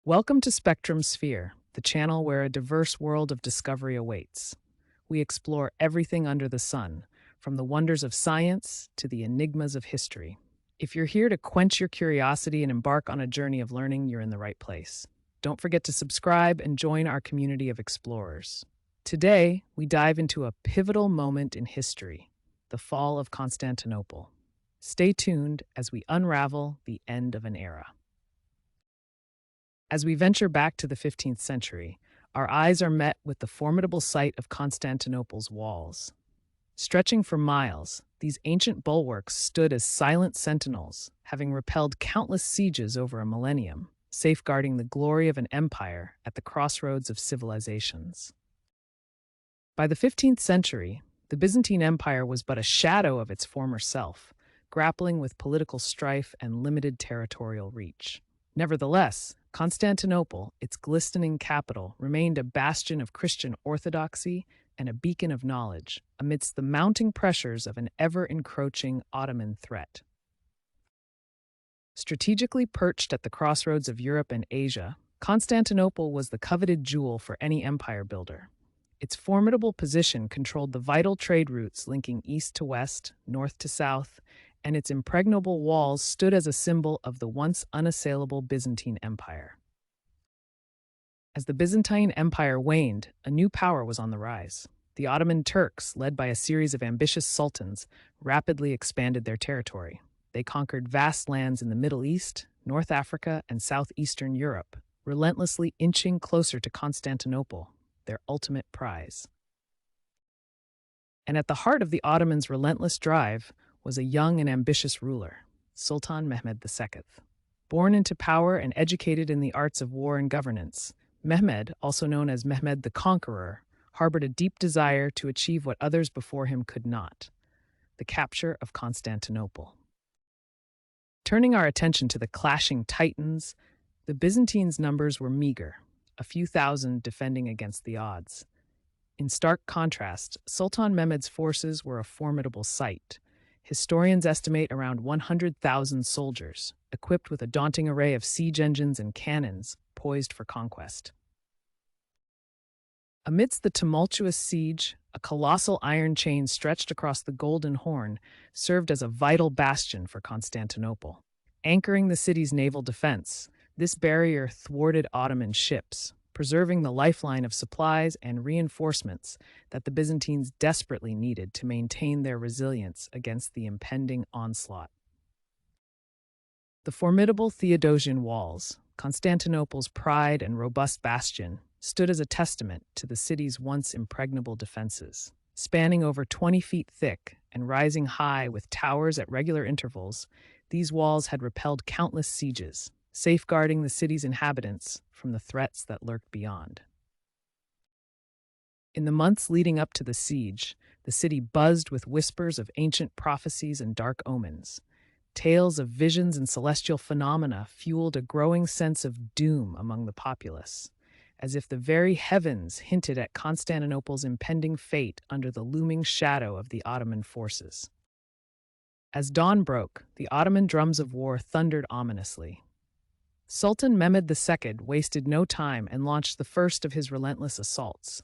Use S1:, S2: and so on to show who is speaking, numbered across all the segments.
S1: Welcome to Spectrum Sphere, the channel where a diverse world of discovery awaits. We explore everything under the sun, from the wonders of science to the enigmas of history. If you're here to quench your curiosity and embark on a journey of learning, you're in the right place. Don't forget to subscribe and join our community of explorers. Today, we dive into a pivotal moment in history, the Fall of Constantinople. Stay tuned as we unravel the end of an era. As we venture back to the 15th century, our eyes are met with the formidable sight of Constantinople's walls. Stretching for miles, these ancient bulwarks stood as silent sentinels, having repelled countless sieges over a millennium, safeguarding the glory of an empire at the crossroads of civilizations. By the 15th century, the Byzantine Empire was but a shadow of its former self, grappling with political strife and limited territorial reach. Nevertheless, Constantinople, its glistening capital, remained a bastion of Christian orthodoxy and a beacon of knowledge amidst the mounting pressures of an ever-encroaching Ottoman threat. Strategically perched at the crossroads of Europe and Asia, Constantinople was the coveted jewel for any empire builder. Its formidable position controlled the vital trade routes linking east to west, north to south, and its impregnable walls stood as a symbol of the once unassailable Byzantine Empire. As the Byzantine Empire waned, a new power was on the rise. The Ottoman Turks, led by a series of ambitious sultans, rapidly expanded their territory. They conquered vast lands in the Middle East, North Africa, and southeastern Europe, relentlessly inching closer to Constantinople, their ultimate prize. And at the heart of the Ottomans' relentless drive was a young and ambitious ruler, Sultan Mehmed II. Born into power and educated in the arts of war and governance, Mehmed, also known as Mehmed the Conqueror, harbored a deep desire to achieve what others before him could not: the capture of Constantinople. Turning our attention to the clashing titans, the Byzantines' numbers were meager, a few thousand defending against the odds. In stark contrast, Sultan Mehmed's forces were a formidable sight. Historians estimate around 100,000 soldiers, equipped with a daunting array of siege engines and cannons, poised for conquest. Amidst the tumultuous siege, a colossal iron chain stretched across the Golden Horn served as a vital bastion for Constantinople. Anchoring the city's naval defense, this barrier thwarted Ottoman ships, preserving the lifeline of supplies and reinforcements that the Byzantines desperately needed to maintain their resilience against the impending onslaught. The formidable Theodosian walls, Constantinople's pride and robust bastion, stood as a testament to the city's once impregnable defenses. Spanning over 20 feet thick and rising high with towers at regular intervals, these walls had repelled countless sieges, safeguarding the city's inhabitants from the threats that lurked beyond. In the months leading up to the siege, the city buzzed with whispers of ancient prophecies and dark omens. Tales of visions and celestial phenomena fueled a growing sense of doom among the populace, as if the very heavens hinted at Constantinople's impending fate under the looming shadow of the Ottoman forces. As dawn broke, the Ottoman drums of war thundered ominously. Sultan Mehmed II wasted no time and launched the first of his relentless assaults.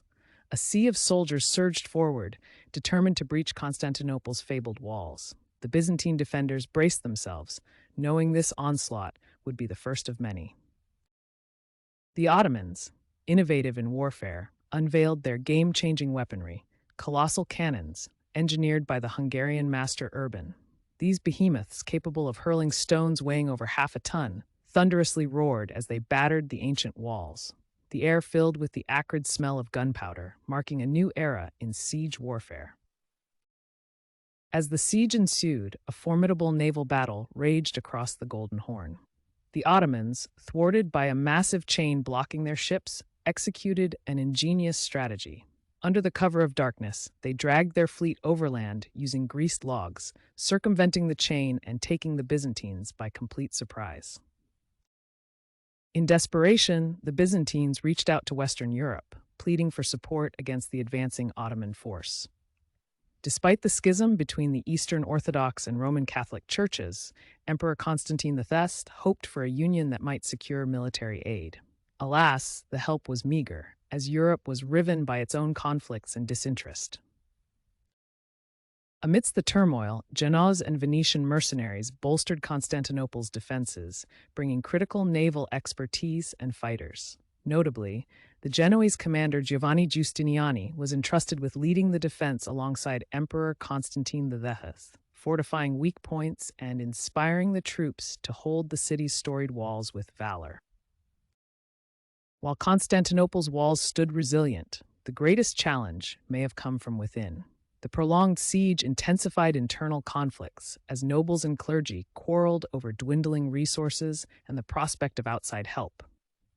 S1: A sea of soldiers surged forward, determined to breach Constantinople's fabled walls. The Byzantine defenders braced themselves, knowing this onslaught would be the first of many. The Ottomans, innovative in warfare, unveiled their game-changing weaponry, colossal cannons, engineered by the Hungarian master Urban. These behemoths, capable of hurling stones weighing over half a ton, thunderously roared as they battered the ancient walls. The air filled with the acrid smell of gunpowder, marking a new era in siege warfare. As the siege ensued, a formidable naval battle raged across the Golden Horn. The Ottomans, thwarted by a massive chain blocking their ships, executed an ingenious strategy. Under the cover of darkness, they dragged their fleet overland using greased logs, circumventing the chain and taking the Byzantines by complete surprise. In desperation, the Byzantines reached out to Western Europe, pleading for support against the advancing Ottoman force. Despite the schism between the Eastern Orthodox and Roman Catholic churches, Emperor Constantine I hoped for a union that might secure military aid. Alas, the help was meager, as Europe was riven by its own conflicts and disinterest. Amidst the turmoil, Genoese and Venetian mercenaries bolstered Constantinople's defenses, bringing critical naval expertise and fighters. Notably, the Genoese commander Giovanni Giustiniani was entrusted with leading the defense alongside Emperor Constantine II, fortifying weak points and inspiring the troops to hold the city's storied walls with valor. While Constantinople's walls stood resilient, the greatest challenge may have come from within. The prolonged siege intensified internal conflicts as nobles and clergy quarreled over dwindling resources and the prospect of outside help.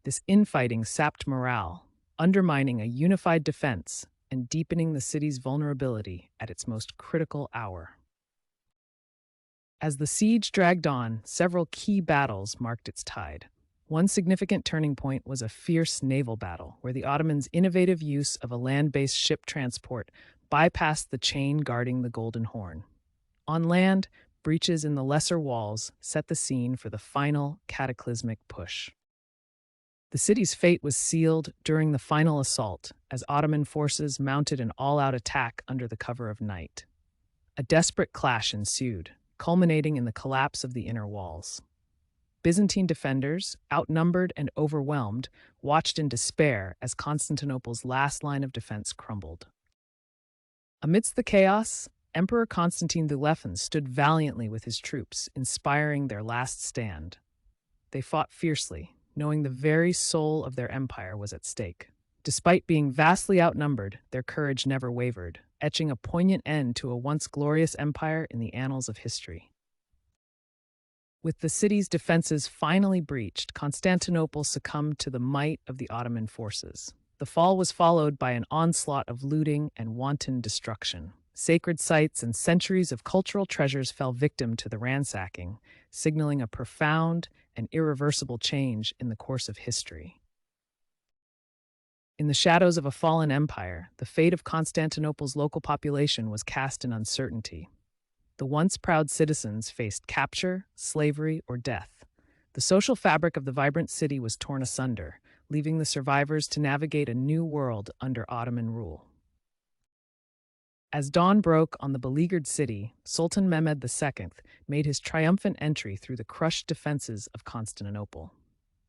S1: This infighting sapped morale, undermining a unified defense and deepening the city's vulnerability at its most critical hour. As the siege dragged on, several key battles marked its tide. One significant turning point was a fierce naval battle, where the Ottomans' innovative use of a land-based ship transport bypassed the chain guarding the Golden Horn. On land, breaches in the lesser walls set the scene for the final cataclysmic push. The city's fate was sealed during the final assault, as Ottoman forces mounted an all-out attack under the cover of night. A desperate clash ensued, culminating in the collapse of the inner walls. Byzantine defenders, outnumbered and overwhelmed, watched in despair as Constantinople's last line of defense crumbled. Amidst the chaos, Emperor Constantine II stood valiantly with his troops, inspiring their last stand. They fought fiercely, knowing the very soul of their empire was at stake. Despite being vastly outnumbered, their courage never wavered, etching a poignant end to a once glorious empire in the annals of history. With the city's defenses finally breached, Constantinople succumbed to the might of the Ottoman forces. The fall was followed by an onslaught of looting and wanton destruction. Sacred sites and centuries of cultural treasures fell victim to the ransacking, signaling a profound and irreversible change in the course of history. In the shadows of a fallen empire, the fate of Constantinople's local population was cast in uncertainty. The once proud citizens faced capture, slavery, or death. The social fabric of the vibrant city was torn asunder, leaving the survivors to navigate a new world under Ottoman rule. As dawn broke on the beleaguered city, Sultan Mehmed II made his triumphant entry through the crushed defenses of Constantinople.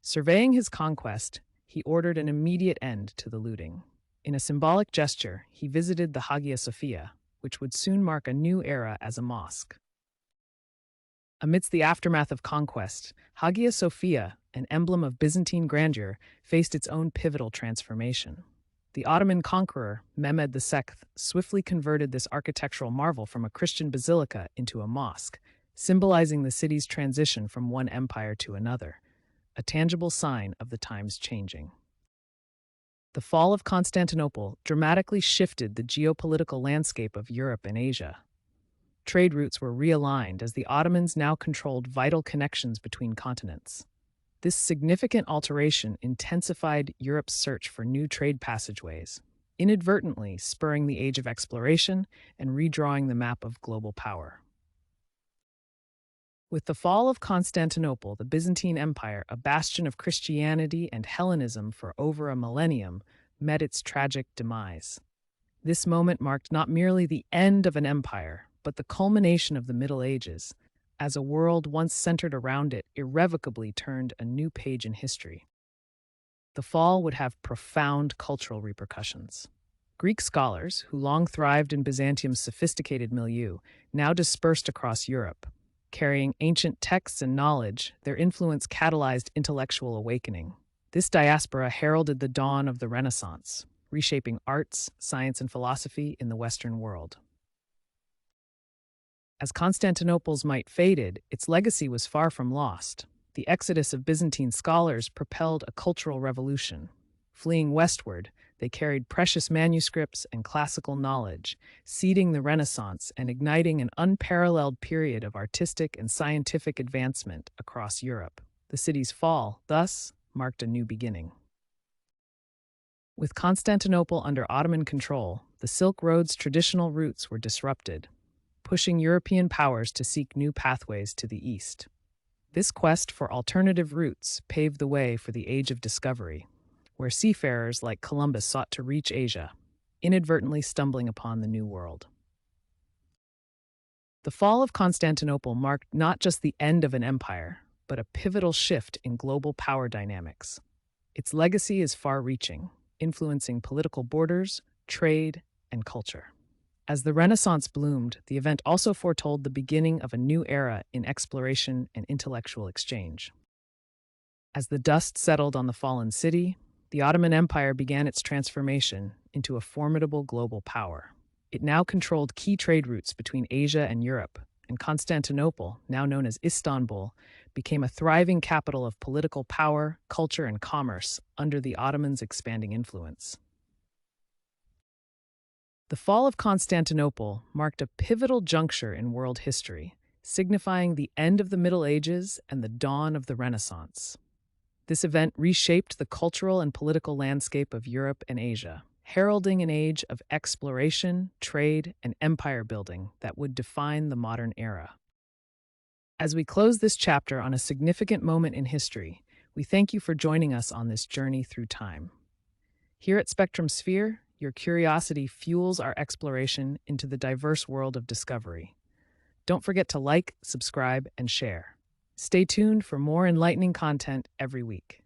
S1: Surveying his conquest, he ordered an immediate end to the looting. In a symbolic gesture, he visited the Hagia Sophia, which would soon mark a new era as a mosque. Amidst the aftermath of conquest, Hagia Sophia, an emblem of Byzantine grandeur, faced its own pivotal transformation. The Ottoman conqueror, Mehmed II, swiftly converted this architectural marvel from a Christian basilica into a mosque, symbolizing the city's transition from one empire to another, a tangible sign of the times changing. The fall of Constantinople dramatically shifted the geopolitical landscape of Europe and Asia. Trade routes were realigned as the Ottomans now controlled vital connections between continents. This significant alteration intensified Europe's search for new trade passageways, inadvertently spurring the age of exploration and redrawing the map of global power. With the fall of Constantinople, the Byzantine Empire, a bastion of Christianity and Hellenism for over a millennium, met its tragic demise. This moment marked not merely the end of an empire, but the culmination of the Middle Ages, as a world once centered around it irrevocably turned a new page in history. The fall would have profound cultural repercussions. Greek scholars, who long thrived in Byzantium's sophisticated milieu, now dispersed across Europe. Carrying ancient texts and knowledge, their influence catalyzed intellectual awakening. This diaspora heralded the dawn of the Renaissance, reshaping arts, science, and philosophy in the Western world. As Constantinople's might faded, its legacy was far from lost. The exodus of Byzantine scholars propelled a cultural revolution. Fleeing westward, they carried precious manuscripts and classical knowledge, seeding the Renaissance and igniting an unparalleled period of artistic and scientific advancement across Europe. The city's fall, thus, marked a new beginning. With Constantinople under Ottoman control, the Silk Road's traditional routes were disrupted, pushing European powers to seek new pathways to the east. This quest for alternative routes paved the way for the Age of Discovery, where seafarers like Columbus sought to reach Asia, inadvertently stumbling upon the New World. The fall of Constantinople marked not just the end of an empire, but a pivotal shift in global power dynamics. Its legacy is far-reaching, influencing political borders, trade, and culture. As the Renaissance bloomed, the event also foretold the beginning of a new era in exploration and intellectual exchange. As the dust settled on the fallen city, the Ottoman Empire began its transformation into a formidable global power. It now controlled key trade routes between Asia and Europe, and Constantinople, now known as Istanbul, became a thriving capital of political power, culture, and commerce under the Ottomans' expanding influence. The fall of Constantinople marked a pivotal juncture in world history, signifying the end of the Middle Ages and the dawn of the Renaissance. This event reshaped the cultural and political landscape of Europe and Asia, heralding an age of exploration, trade, and empire building that would define the modern era. As we close this chapter on a significant moment in history, we thank you for joining us on this journey through time. Here at Spectrum Sphere, your curiosity fuels our exploration into the diverse world of discovery. Don't forget to like, subscribe, and share. Stay tuned for more enlightening content every week.